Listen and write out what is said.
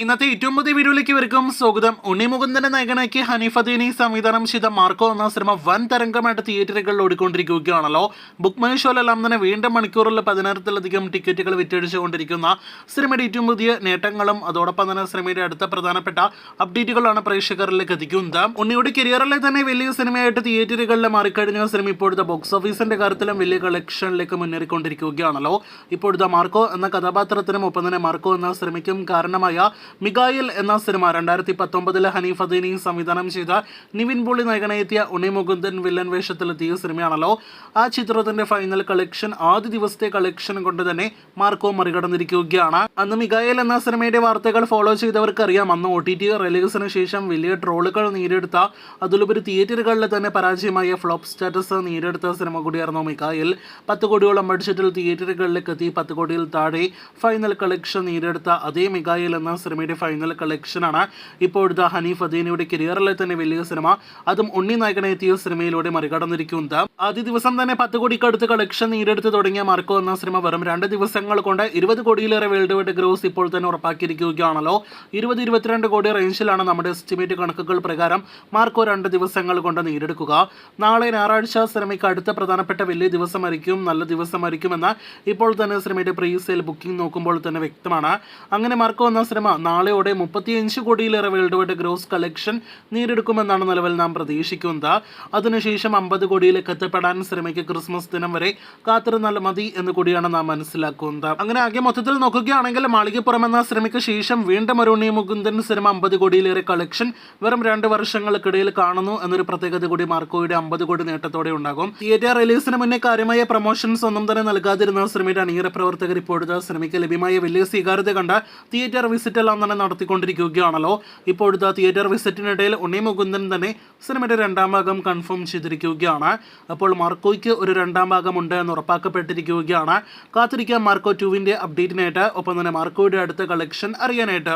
ഇന്നത്തെ ഏറ്റവും പുതിയ വീഡിയോയിലേക്ക് ഇവർക്കും സ്വാഗതം. ഉണ്ണി മുകുന്ദന്റെ നായകനാക്കി ഹനീഫ് അദീനി സംവിധാനം ചെയ്ത മാർക്കോ എന്ന സിനിമ വൻ തരംഗമായിട്ട് തിയേറ്ററുകളിൽ ഓടിക്കൊണ്ടിരിക്കുകയാണല്ലോ. ബുക്ക് മൈ ഷോയിലെല്ലാം തന്നെ വീണ്ടും മണിക്കൂറിൽ 10,000-ലധികം ടിക്കറ്റുകൾ വിറ്റഴിച്ചുകൊണ്ടിരിക്കുന്ന സിനിമയുടെ ഏറ്റവും പുതിയ നേട്ടങ്ങളും അതോടൊപ്പം തന്നെ സിനിമയുടെ അടുത്ത പ്രധാനപ്പെട്ട അപ്ഡേറ്റുകളാണ് പ്രേക്ഷകരിലേക്ക് എത്തിക്കുന്നത്. ഉണ്ണിയുടെ കരിയറിലെ തന്നെ വലിയ സിനിമയായിട്ട് തിയേറ്ററുകളിൽ മാറിക്കഴിഞ്ഞ സിനിമ ഇപ്പോഴത്തെ ബോക്സ് ഓഫീസിന്റെ കാര്യത്തിലും വലിയ കളക്ഷനിലേക്ക് മുന്നേറിക്കൊണ്ടിരിക്കുകയാണല്ലോ. ഇപ്പോഴത്തെ മാർക്കോ എന്ന കഥാപാത്രത്തിനും ഒപ്പം തന്നെ മാർക്കോ എന്ന സിനിമയ്ക്കും കാരണമായ മിഗായിൽ എന്ന സിനിമ 2019 ഹനീഫ് അദീനി സംവിധാനം ചെയ്ത നിവിൻ പോളി നായകനെത്തിയ ഉണ്ണി മുകുന്ദൻ വില്ലൻ വേഷത്തിലെത്തിയ സിനിമയാണല്ലോ. ആ ചിത്രത്തിന്റെ ഫൈനൽ കളക്ഷൻ ആദ്യ ദിവസത്തെ കളക്ഷൻ കൊണ്ട് തന്നെ മാർക്കോ മറികടന്നിരിക്കുകയാണ്. അന്ന് മിഗായിൽ എന്ന സിനിമയുടെ വാർത്തകൾ ഫോളോ ചെയ്തവർക്ക് അറിയാം, അന്ന് OTT റിലീസിന് ശേഷം വലിയ ട്രോളുകൾ നേരിടുത്ത, അതിലുപരി തിയേറ്ററുകളിൽ തന്നെ പരാജയമായ ഫ്ലോപ്പ് സ്റ്റാറ്റസ് നേരിടുത്ത സിനിമ കൂടിയായിരുന്നു മിഗായിൽ. 10 കോടിയോളം ബഡ്ജറ്റിൽ തിയേറ്ററുകളിലേക്ക് എത്തി 10 കോടിയിൽ താഴെ ഫൈനൽ കളക്ഷൻ നേരിടുത്ത അതേ മിഗായിൽ എന്ന സിനിമയുടെ ഫൈനൽ കളക്ഷനാണ് ഇപ്പോഴത്തെ ഹനീഫ് അദീനിയുടെ കരിയറിലെ തന്നെ വലിയ സിനിമ, അതും ഉണ്ണി നായകനെത്തിയ സിനിമയിലൂടെ മറികടന്നിരിക്കുന്നത്. ആദ്യ ദിവസം തന്നെ 10 കോടിക്കടുത്ത് കളക്ഷൻ നേടിയെടുത്ത് തുടങ്ങിയ മാർക്കോ എന്ന സിനിമ വെറും 2 ദിവസങ്ങൾ കൊണ്ട് 20 കോടിയിലേറെ വേൾഡ് വൈഡ് ഗ്രോസ് ഇപ്പോൾ തന്നെ ഉറപ്പാക്കിയിരിക്കുകയാണല്ലോ. 20-22 കോടി റേഞ്ചിലാണ് നമ്മുടെ എസ്റ്റിമേറ്റ് കണക്കുകൾ പ്രകാരം മാർക്കോ 2 ദിവസങ്ങൾ കൊണ്ട് നേടിയെടുക്കുക. നാളെ ഞായറാഴ്ച സിനിമയ്ക്ക് അടുത്ത പ്രധാനപ്പെട്ട വലിയ ദിവസമായിരിക്കും, നല്ല ദിവസമായിരിക്കുമെന്ന് ഇപ്പോൾ തന്നെ സിനിമയുടെ പ്രീ സെയിൽ ബുക്കിംഗ് നോക്കുമ്പോൾ തന്നെ വ്യക്തമാണ്. അങ്ങനെ മാർക്കോ എന്ന സിനിമ നാളെയോടെ 35 കോടിയിലേറെ വേൾഡ് വൈഡ് ഗ്രോസ് കളക്ഷൻ നേടിയെടുക്കുമെന്നാണ് നിലവിൽ നാം പ്രതീക്ഷിക്കുന്നത്. അതിനുശേഷം 50 കോടിയിലേക്ക് എത്തപ്പെടാൻ സിനിമയ്ക്ക് ക്രിസ്മസ് ദിനം വരെ കാത്തിരുന്നാൽ മതി എന്ന് കൂടിയാണ് നാം മനസ്സിലാക്കുന്നത്. അങ്ങനെ ആകെ മൊത്തത്തിൽ നോക്കുകയാണെങ്കിൽ മാളികപ്പുറം എന്ന സിനിമയ്ക്ക് ശേഷം വീണ്ടും ഒരു ഉണ്ണി മുകുന്ദൻ സിനിമ 50 കോടിയിലേറെ കളക്ഷൻ വെറും 2 വർഷങ്ങൾക്കിടയിൽ കാണുന്നു എന്നൊരു പ്രത്യേകത കൂടി മാർക്കോയുടെ 50 കോടി നേട്ടത്തോടെ ഉണ്ടാകും. തിയേറ്റർ റിലീസിന് മുന്നേ കാര്യമായ പ്രൊമോഷൻസ് ഒന്നും തന്നെ നൽകാതിരുന്ന സിനിമയുടെ അണിയറ പ്രവർത്തകർ ഇപ്പോഴത്തെ സിനിമയ്ക്ക് ലഭ്യമായ വലിയ സ്വീകാര്യത കണ്ട് തിയേറ്റർ വിസിറ്റ് എല്ലാം തന്നെ നടത്തിക്കൊണ്ടിരിക്കുകയാണല്ലോ. ഇപ്പോഴത്തെ തിയേറ്റർ വിസിറ്റിനിടയിൽ ഉണ്ണി മുകുന്ദൻ തന്നെ സിനിമയുടെ 2ാം ഭാഗം കൺഫേം ചെയ്തിരിക്കുകയാണ്. അപ്പോൾ മാർക്കോയ്ക്ക് ഒരു 2ാം ഭാഗം ഉണ്ട് എന്ന് ഉറപ്പാക്കപ്പെട്ടിരിക്കുകയാണ്. കാത്തിരിക്കാം മാർക്കോ 2വിന്റെ അപ്ഡേറ്റിനായിട്ട്, ഒപ്പം തന്നെ മാർക്കോയുടെ അടുത്ത കളക്ഷൻ അറിയാനായിട്ട്.